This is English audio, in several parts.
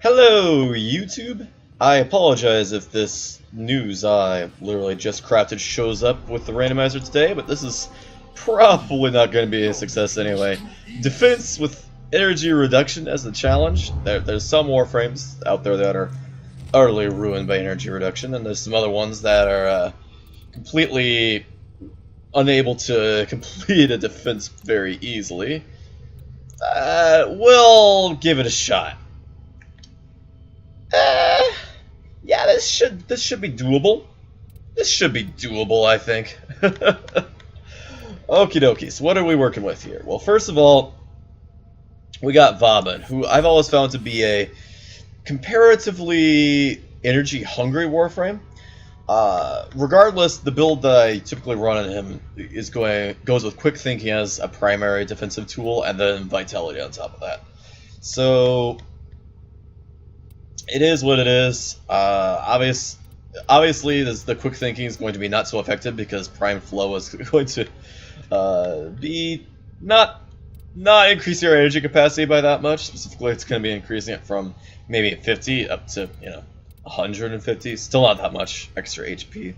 Hello, YouTube! I apologize if this news I literally just crafted shows up with the randomizer today, but this is probably not going to be a success anyway. Defense with energy reduction as the challenge. There's some Warframes out there that are utterly ruined by energy reduction, and there's some other ones that are completely unable to complete a defense very easily. We'll give it a shot. Yeah, this should be doable. This should be doable, I think. Okie dokie, so what are we working with here? Well, first of all, we got Vauban, who I've always found to be a comparatively energy-hungry Warframe. Regardless, the build that I typically run on him goes with quick thinking as a primary defensive tool, and then vitality on top of that. So it is what it is. Obviously, the quick thinking is going to be not so effective because Prime Flow is going to be not increasing our energy capacity by that much. Specifically, it's going to be increasing it from maybe 50 up to 150. Still not that much extra HP.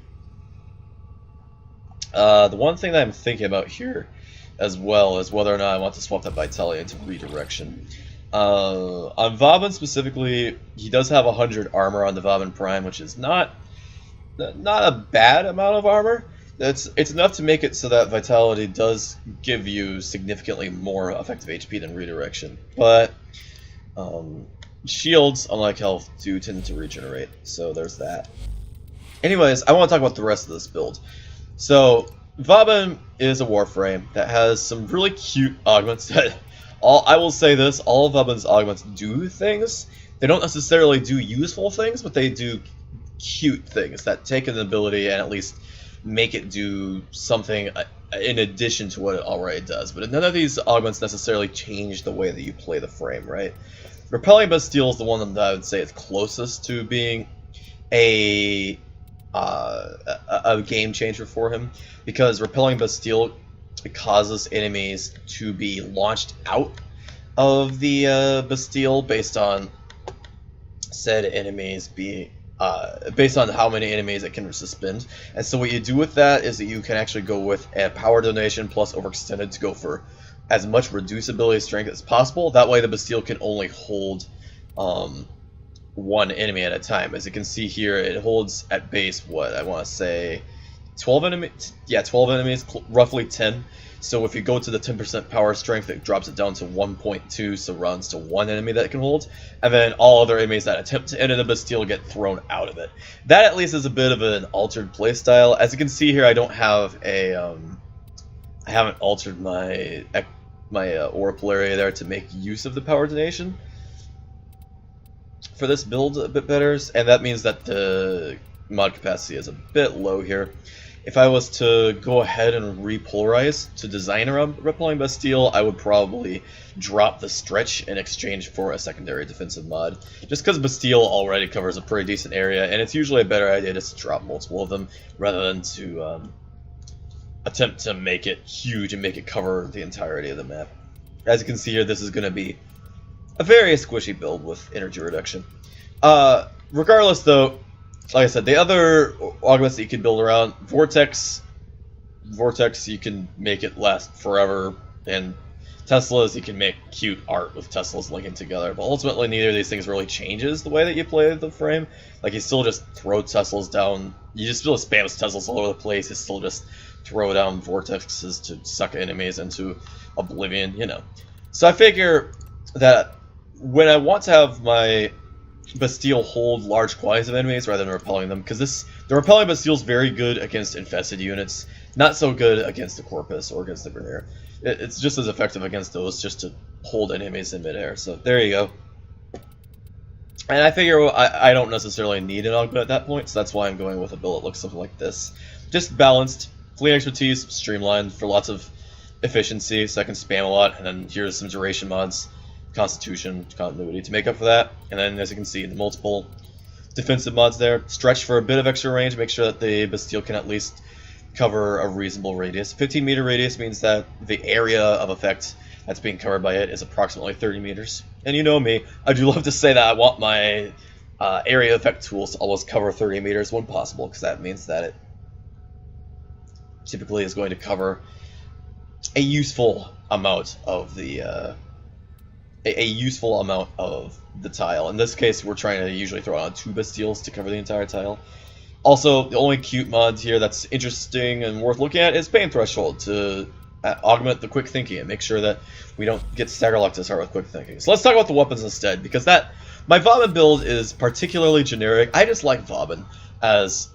The one thing that I'm thinking about here, as well, is whether or not I want to swap that vitality into redirection. On Vauban specifically, he does have 100 armor on the Vauban Prime, which is not a bad amount of armor. It's enough to make it so that vitality does give you significantly more effective HP than redirection. But shields, unlike health, do tend to regenerate, so there's that. Anyways, I want to talk about the rest of this build. So Vauban is a Warframe that has some really cute augments that I will say this, all of Vauban's augments do things. They don't necessarily do useful things, but they do cute things that take an ability and at least make it do something in addition to what it already does. But none of these augments necessarily change the way that you play the frame, right? Repelling Bastille is the one that I would say is closest to being a game changer for him, because Repelling Bastille causes enemies to be launched out of the Bastille based on said enemies being based on how many enemies it can suspend. And so what you do with that is that you can actually go with a power donation plus overextended to go for as much reducibility strength as possible. That way the Bastille can only hold one enemy at a time. As you can see here, it holds at base, what I want to say, 12 enemies? Yeah, 12 enemies, roughly 10. So if you go to the 10% power strength, it drops it down to 1.2, so runs to one enemy that it can hold. And then all other enemies that attempt to enter the Bastille get thrown out of it. That at least is a bit of an altered playstyle. As you can see here, I don't have a I haven't altered my Oracle area there to make use of the power donation for this build a bit better, and that means that the mod capacity is a bit low here. If I was to go ahead and repolarize to design around Repelling Bastille, I would probably drop the stretch in exchange for a secondary defensive mod, just because Bastille already covers a pretty decent area, and it's usually a better idea just to drop multiple of them rather than to attempt to make it huge and make it cover the entirety of the map. As you can see here, this is going to be a very squishy build with energy reduction. Regardless, though, like I said, the other augments that you can build around, Vortex, you can make it last forever, and Teslas, you can make cute art with Teslas linking together, but ultimately neither of these things really changes the way that you play the frame. Like, you still just throw Teslas down, you just still spam Teslas all over the place, you still just throw down Vortexes to suck enemies into oblivion, So I figure that when I want to have my Bastille hold large quantities of enemies rather than repelling them, because the repelling Bastille is very good against infested units, not so good against the Corpus or against the Grineer. It's just as effective against those, just to hold enemies in midair. So there you go. And I figure I don't necessarily need an augment at that point, so that's why I'm going with a build that looks something like this. Just balanced, fleet expertise, streamlined for lots of efficiency, so I can spam a lot, and then here's some duration mods. Constitution, continuity to make up for that, and then as you can see, the multiple defensive mods there. Stretch for a bit of extra range, make sure that the Bastille can at least cover a reasonable radius. 15-meter radius means that the area of effect that's being covered by it is approximately 30 meters. And you know me, I do love to say that I want my area effect tools to always cover 30 meters when possible, because that means that it typically is going to cover a useful amount of the tile. In this case, we're trying to usually throw on 2 Bastilles to cover the entire tile. Also, the only cute mod here that's interesting and worth looking at is Pain Threshold to augment the quick thinking and make sure that we don't get stagger locked to start with quick thinking. So let's talk about the weapons instead, because my Vauban build is particularly generic. I just like Vauban as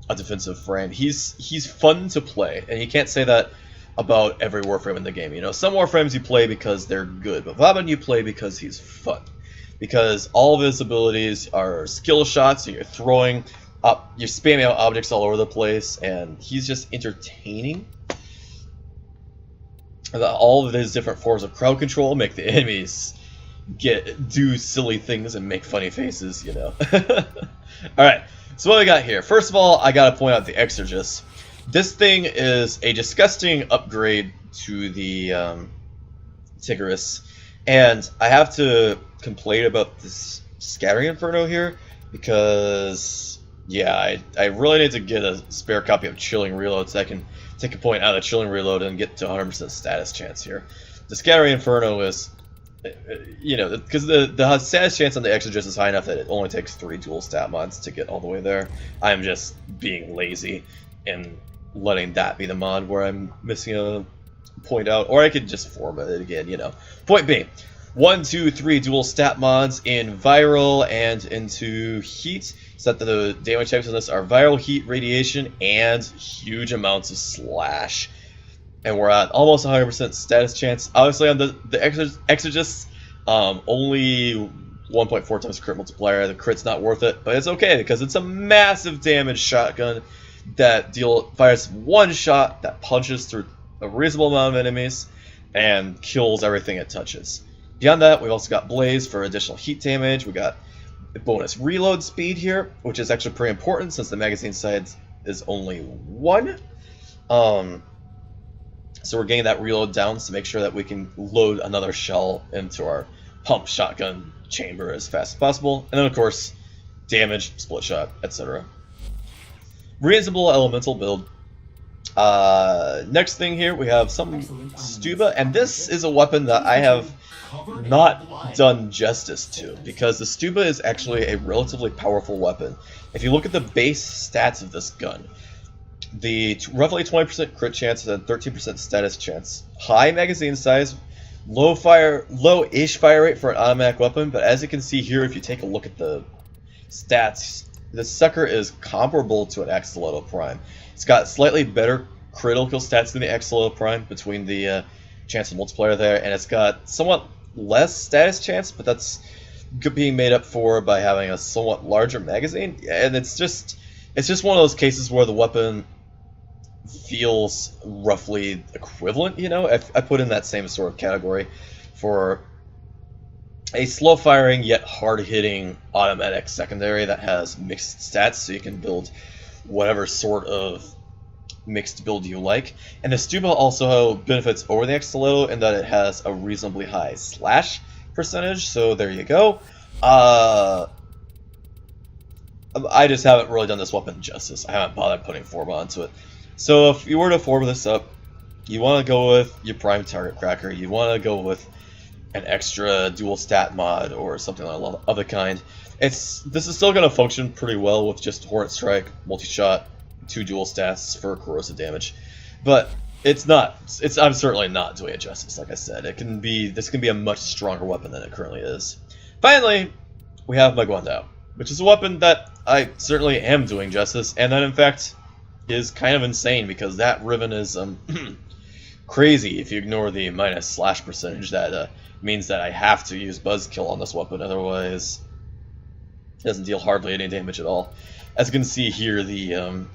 a defensive frame. He's fun to play, and you can't say that about every Warframe in the game. You know, some Warframes you play because they're good, but Vauban you play because he's fun. Because all of his abilities are skill shots, so you're spamming out objects all over the place, and he's just entertaining. All of his different forms of crowd control make the enemies do silly things and make funny faces, you know. Alright, so what we got here? First of all, I gotta point out the Exergis. This thing is a disgusting upgrade to the Tigris, and I have to complain about this Scattering Inferno here, because, yeah, I really need to get a spare copy of Chilling Reload so I can take a point out of Chilling Reload and get to 100% status chance here. The Scattering Inferno is, you know, because the status chance on the Exergis is high enough that it only takes 3 dual stat mods to get all the way there. I'm just being lazy and letting that be the mod where I'm missing a point out, or I could just format it again, you know. Point being, 1, 2, 3 dual stat mods in Viral and into Heat, so that the damage types on this are Viral, Heat, Radiation, and huge amounts of Slash. And we're at almost 100% status chance. Obviously on the Exergis, only 1.4 times crit multiplier. The crit's not worth it, but it's okay because it's a massive damage shotgun that fires 1 shot that punches through a reasonable amount of enemies and kills everything it touches. Beyond that, we've also got Blaze for additional heat damage. We got bonus reload speed here, which is actually pretty important since the magazine size is only 1. So we're getting that reload down to make sure that we can load another shell into our pump shotgun chamber as fast as possible. And then, of course, damage, split shot, etc. Reasonable elemental build. Next thing here, we have some Stubba, and this is a weapon that I have not done justice to, because the Stubba is actually a relatively powerful weapon. If you look at the base stats of this gun, the roughly 20% crit chance and 13% status chance, high magazine size, low-ish fire rate for an automatic weapon, but as you can see here, if you take a look at the stats, the sucker is comparable to an Axolotl Prime. It's got slightly better critical stats than the Axolotl Prime between the chance of multiplier there, and it's got somewhat less status chance, but that's being made up for by having a somewhat larger magazine. And it's just one of those cases where the weapon feels roughly equivalent, you know. I put in that same sort of category for a slow-firing yet hard-hitting automatic secondary that has mixed stats, so you can build whatever sort of mixed build you like. And the Stubba also benefits over the Axolotl in that it has a reasonably high slash percentage, so there you go. I just haven't really done this weapon justice. I haven't bothered putting form onto it. So if you were to form this up, you want to go with your prime target cracker, you want to go with an extra dual stat mod or something of the kind. This is still going to function pretty well with just Hornet Strike, multi-shot, 2 dual stats for corrosive damage, but I'm certainly not doing it justice. Like I said, this can be a much stronger weapon than it currently is. Finally, we have my Guandao, which is a weapon that I certainly am doing justice, and that in fact is kind of insane because that ribbon is crazy if you ignore the minus slash percentage. That means that I have to use Buzzkill on this weapon, otherwise it doesn't deal hardly any damage at all. As you can see here, the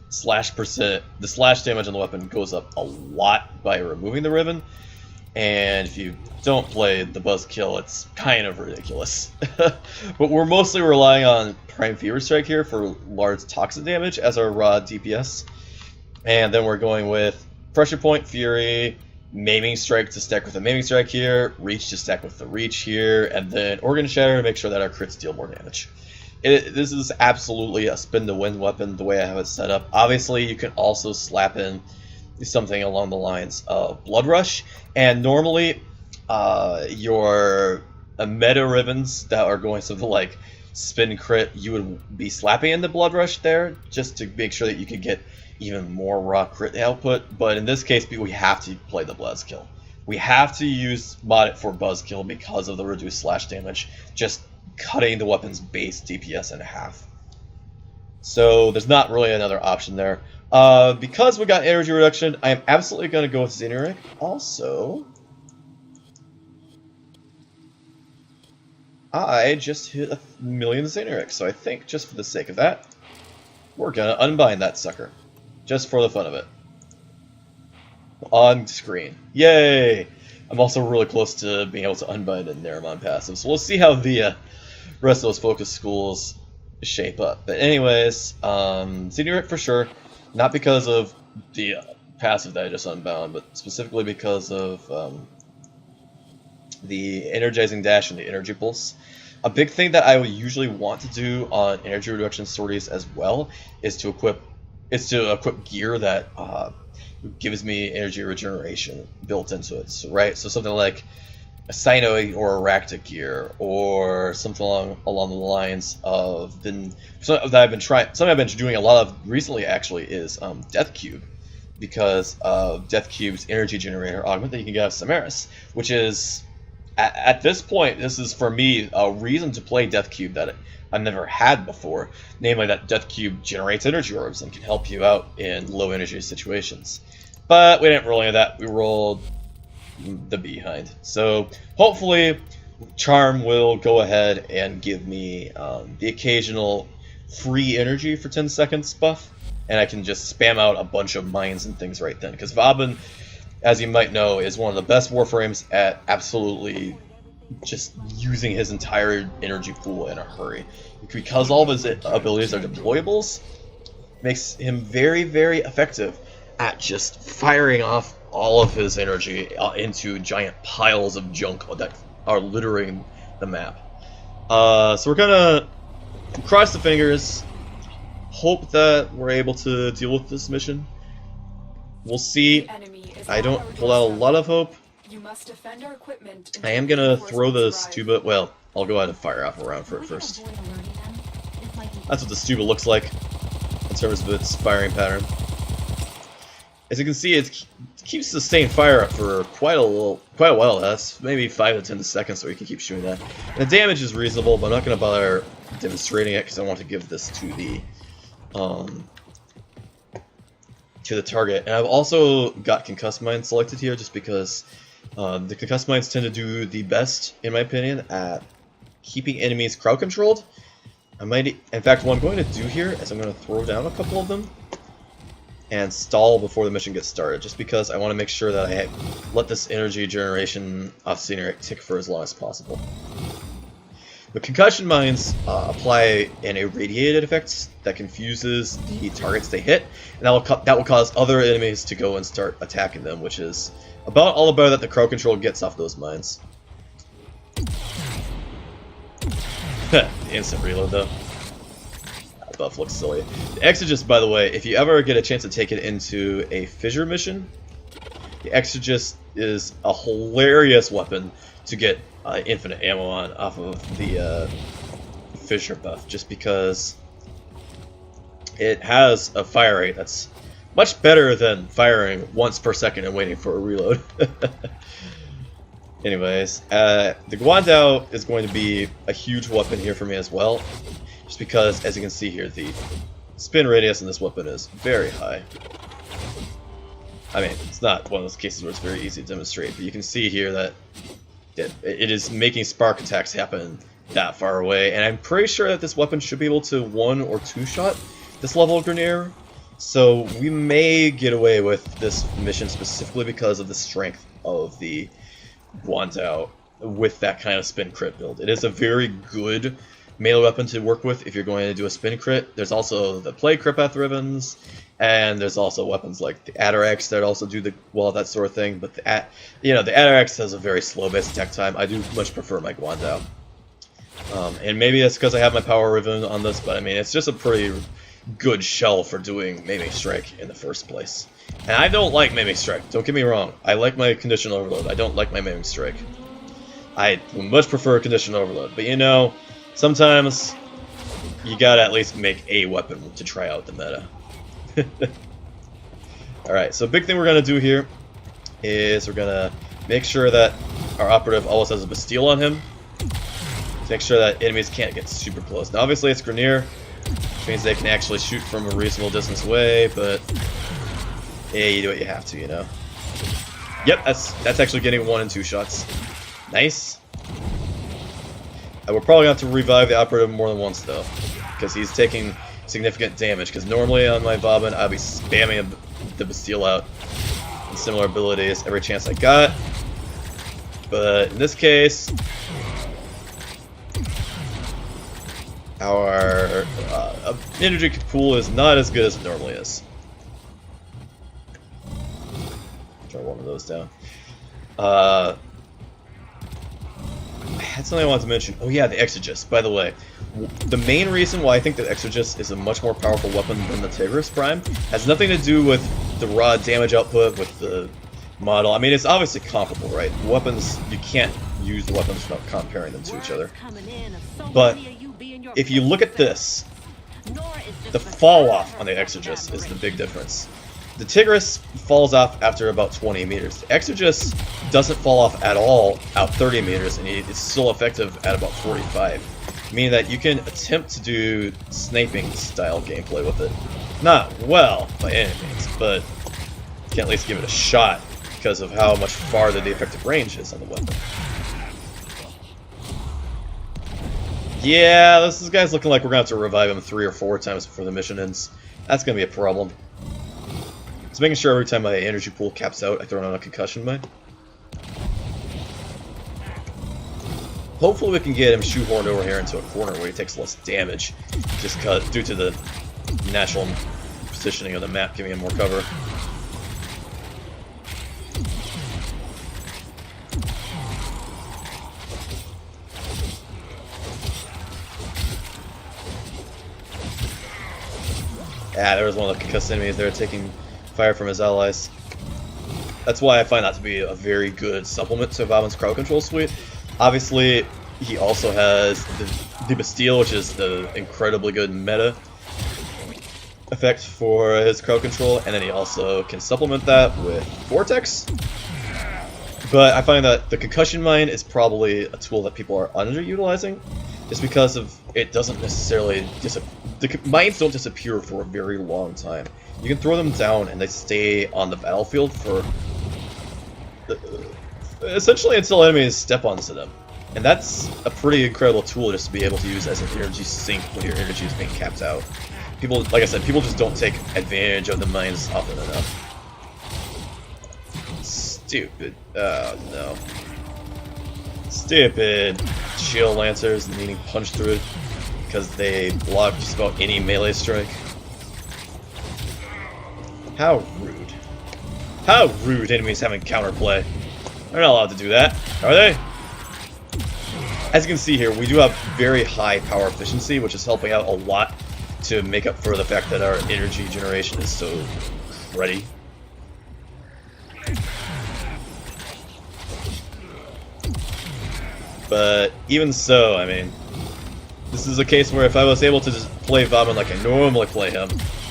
slash damage on the weapon goes up a lot by removing the ribbon, and if you don't play the Buzzkill, it's kind of ridiculous. But we're mostly relying on Prime Fever Strike here for large toxic damage as our raw DPS, and then we're going with Pressure Point, Fury, Maiming Strike to stack with the Maiming Strike here, Reach to stack with the Reach here, and then Organ Shatter to make sure that our crits deal more damage. This is absolutely a spin-to-win weapon the way I have it set up. Obviously, you can also slap in something along the lines of Blood Rush, and normally your meta ribbons that are going something like spin crit, you would be slapping in the Blood Rush there just to make sure that you could get even more raw crit output, but in this case we have to play the Buzzkill. We have to use mod it for Buzzkill because of the reduced slash damage, just cutting the weapon's base DPS in half. So there's not really another option there. Because we got energy reduction, I am absolutely going to go with Xeneric. Also, I just hit 1,000,000 Xeneric, so I think just for the sake of that, we're going to unbind that sucker. Just for the fun of it. On screen. Yay! I'm also really close to being able to unbind in Neramon passive, so we'll see how the rest of those focus schools shape up. But anyways, Xeneric for sure. Not because of the passive that I just unbound, but specifically because of the energizing dash and the energy pulse. A big thing that I would usually want to do on energy reduction sorties as well is to equip gear that gives me energy regeneration built into it, right? So something like a Cynoid or a Ractic gear, or something along the lines of something I've been doing a lot of recently actually is Death Cube, because of Death Cube's energy generator augment that you can get out of Samaris, which is at this point, this is for me a reason to play Death Cube that I've never had before, namely that Death Cube generates energy orbs and can help you out in low energy situations. But we didn't roll any of that, we rolled the behind. So hopefully Charm will go ahead and give me the occasional free energy for 10 seconds buff, and I can just spam out a bunch of mines and things right then, because Vauban, as you might know, is one of the best Warframes at absolutely just using his entire energy pool in a hurry. Because all of his abilities are deployables, makes him very, very effective at just firing off all of his energy into giant piles of junk that are littering the map. So we're gonna cross the fingers, hope that we're able to deal with this mission. We'll see. I don't pull out a lot of hope. I am gonna throw the Stubba. Well, I'll go ahead and fire off a round for it first. That's what the Stubba looks like in terms of its firing pattern. As you can see, it keeps the same fire up for quite a while. That's maybe 5 to 10 seconds, so you can keep shooting that. And the damage is reasonable, but I'm not gonna bother demonstrating it because I want to give this to the target. And I've also got Concussed Mines selected here just because the Concussed Mines tend to do the best, in my opinion, at keeping enemies crowd controlled. In fact, what I'm going to do here is I'm going to throw down a couple of them and stall before the mission gets started, just because I want to make sure that I let this energy generation off Xeneric tick for as long as possible. The concussion mines apply an irradiated effect that confuses the targets they hit, and that will cause other enemies to go and start attacking them, which is about all the better that the crowd control gets off those mines. The instant reload, though. That buff looks silly. The Exergis, by the way, if you ever get a chance to take it into a fissure mission, the Exergis is a hilarious weapon to get infinite ammo on off of the fissure buff, just because it has a fire rate that's much better than firing once per second and waiting for a reload. Anyways, the Guandao is going to be a huge weapon here for me as well, just because, as you can see here, the spin radius in this weapon is very high. I mean, it's not one of those cases where it's very easy to demonstrate, but you can see here that it is making spark attacks happen that far away, and I'm pretty sure that this weapon should be able to 1- or 2-shot this level of Grenadier, so we may get away with this mission specifically because of the strength of the Guandao with that kind of spin crit build. It is a very good melee weapon to work with if you're going to do a spin crit. There's also the plague crit path ribbons, and there's also weapons like the Atarax that also do that sort of thing. But the Atarax has a very slow base attack time. I do much prefer my Guandao. And maybe that's because I have my power ribbon on this, but I mean it's just a pretty good shell for doing Mimic Strike in the first place. And I don't like Mimic Strike, don't get me wrong. I like my Condition Overload, I don't like my Mimic Strike. I much prefer Condition Overload, but you know, sometimes you gotta at least make a weapon to try out the meta. Alright, so big thing we're gonna do here is we're gonna make sure that our operative always has a Bastille on him. To make sure that enemies can't get super close. Now obviously it's Grenier, which means they can actually shoot from a reasonable distance away, but yeah, you do what you have to, you know. Yep, that's actually getting 1 and 2 shots. Nice. We're probably going to have to revive the operative more than once though, because he's taking significant damage, because normally on my Vauban I'd be spamming the Bastille out and similar abilities every chance I got, but in this case our energy pool is not as good as it normally is. Try one of those down. I had something I wanted to mention. Oh yeah, the Exergis. By the way, the main reason why I think that Exergis is a much more powerful weapon than the Tigris Prime has nothing to do with the raw damage output with the model. I mean, it's obviously comparable, right? Weapons, you can't use the weapons without comparing them to each other. But if you look at this, the fall off on the Exergis is the big difference. The Tigris falls off after about 20 meters. The Exergis doesn't fall off at all out 30 meters, and it's still effective at about 45. Meaning that you can attempt to do sniping style gameplay with it. Not well, by any means, but you can at least give it a shot because of how much farther the effective range is on the weapon. Yeah, this guy's looking like we're going to have to revive him 3 or 4 times before the mission ends. That's going to be a problem. Just making sure every time my energy pool caps out, I throw on a concussion mine. Hopefully we can get him shoehorned over here into a corner where he takes less damage, just due to the natural positioning of the map giving him more cover. Yeah, there was one of the concussed enemies there taking fire from his allies. That's why I find that to be a very good supplement to Vauban's crowd control suite. Obviously, he also has the Bastille, which is the incredibly good meta effect for his crowd control, and then he also can supplement that with Vortex. But I find that the concussion mine is probably a tool that people are underutilizing, just because of it doesn't necessarily the mines don't disappear for a very long time. You can throw them down and they stay on the battlefield for essentially until enemies step onto them. And that's a pretty incredible tool just to be able to use as an energy sink when your energy is being capped out. People, like I said, people just don't take advantage of the mines often enough. Stupid. Oh no. Stupid shield lancers needing punched through because they block just about any melee strike. How rude. How rude enemies having counterplay. They're not allowed to do that, are they? As you can see here, we do have very high power efficiency, which is helping out a lot to make up for the fact that our energy generation is so cruddy. But even so, I mean, this is a case where if I was able to just play Vauban like I normally play him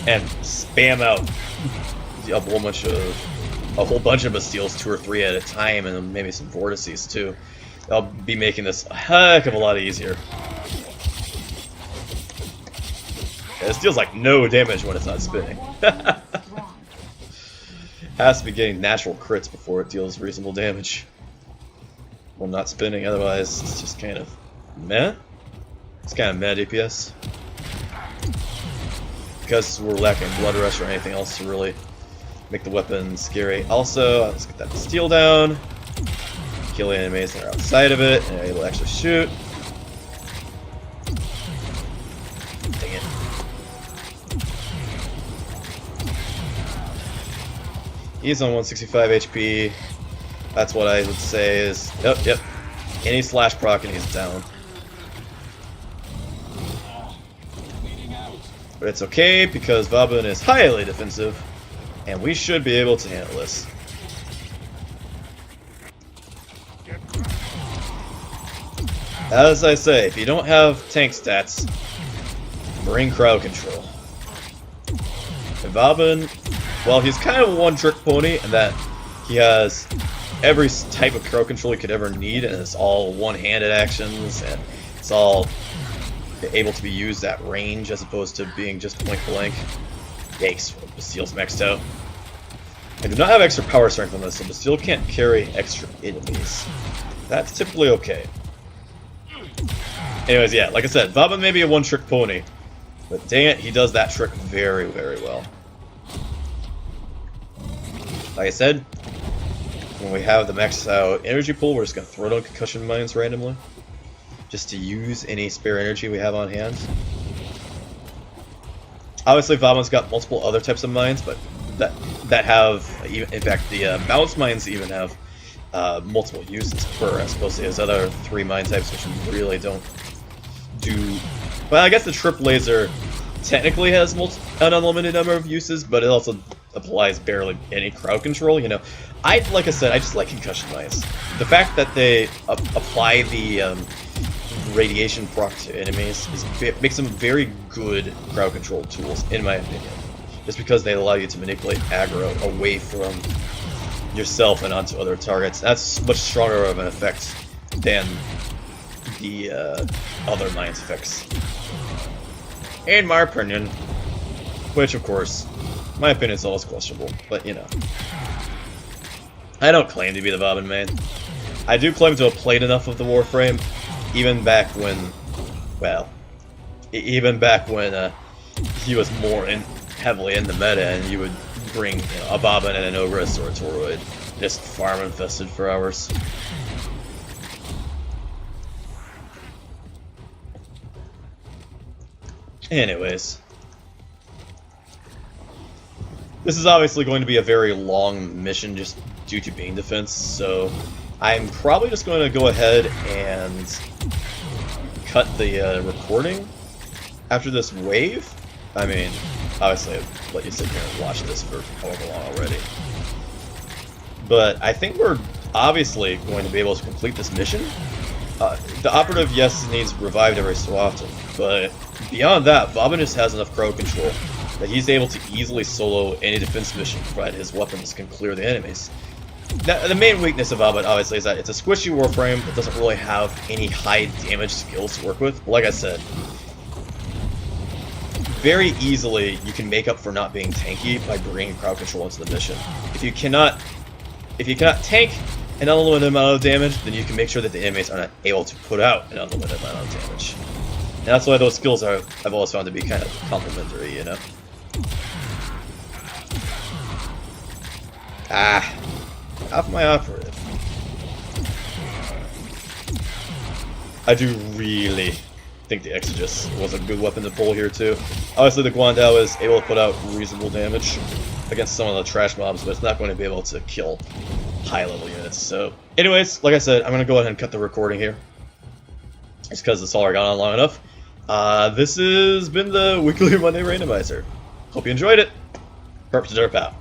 and spam out a whole bunch of Bastilles, 2 or 3 at a time, and then maybe some vortices too, I'll be making this a heck of a lot easier. Yeah, this deals like no damage when it's not spinning. Has to be getting natural crits before it deals reasonable damage. Well, not spinning, otherwise it's just kind of meh. It's kind of meh DPS. Because we're lacking Blood Rush or anything else to really make the weapon scary. Also, let's get that steel down. Kill the enemies that are outside of it, and it'll actually shoot. Dang it. He's on 165 HP. That's what I would say is... Yep. Any slash proc and he's down. But it's okay because Vauban is highly defensive, and we should be able to handle this. As I say, if you don't have tank stats, bring crowd control. And Vauban, well, he's kind of a one-trick pony in that he has every type of crowd control he could ever need, and it's all one-handed actions, and it's all able to be used at range as opposed to being just point-blank. Yikes, Bastille's maxed out. I do not have extra power strength on this, so Bastille can't carry extra enemies. That's typically okay. Anyways, yeah, like I said, Vauban may be a one-trick pony, but dang it, he does that trick very, very well. Like I said, when we have the maxed out energy pool, we're just going to throw down concussion mines randomly, just to use any spare energy we have on hand. Obviously, Vauban's got multiple other types of mines, but that have, in fact, the bounce mines even have multiple uses per, as opposed to his other 3 mine types, which really don't do... Well, I guess the trip laser technically has an unlimited number of uses, but it also applies barely any crowd control, you know. Like I said, I just like concussion mines. The fact that they apply the radiation proc to enemies makes them very good crowd control tools, in my opinion. Just because they allow you to manipulate aggro away from yourself and onto other targets. That's much stronger of an effect than the other mines effects. In my opinion, which of course, my opinion is always questionable, but you know. I don't claim to be the Vauban main. I do claim to have played enough of the Warframe, even back when, well, even back when he was more heavily in the meta, and you would bring, you know, a Vauban and an Ogress or a Toroid, just farm infested for hours. Anyways, this is obviously going to be a very long mission just due to being defense, so I'm probably just going to go ahead and cut the recording after this wave. I mean, obviously I've let you sit here and watch this for however long already. But I think we're obviously going to be able to complete this mission. The operative, yes, needs revived every so often, but beyond that, Vauban just has enough crowd control that he's able to easily solo any defense mission provided his weapons can clear the enemies. Now, the main weakness of Vauban, obviously, is that it's a squishy Warframe that doesn't really have any high damage skills to work with. But like I said, very easily you can make up for not being tanky by bringing crowd control into the mission. If you cannot tank an unlimited amount of damage, then you can make sure that the enemies are not able to put out an unlimited amount of damage. And that's why those skills I've always found to be kind of complementary, you know? Ah, half my operative. I do really think the Exergis was a good weapon to pull here too. Obviously the Guandao is able to put out reasonable damage against some of the trash mobs, but it's not going to be able to kill high level units. So anyways, like I said, I'm going to go ahead and cut the recording here. It's because it's already gone on long enough. This has been the Weekly Monday Randomizer. Hope you enjoyed it. Perp to derp out.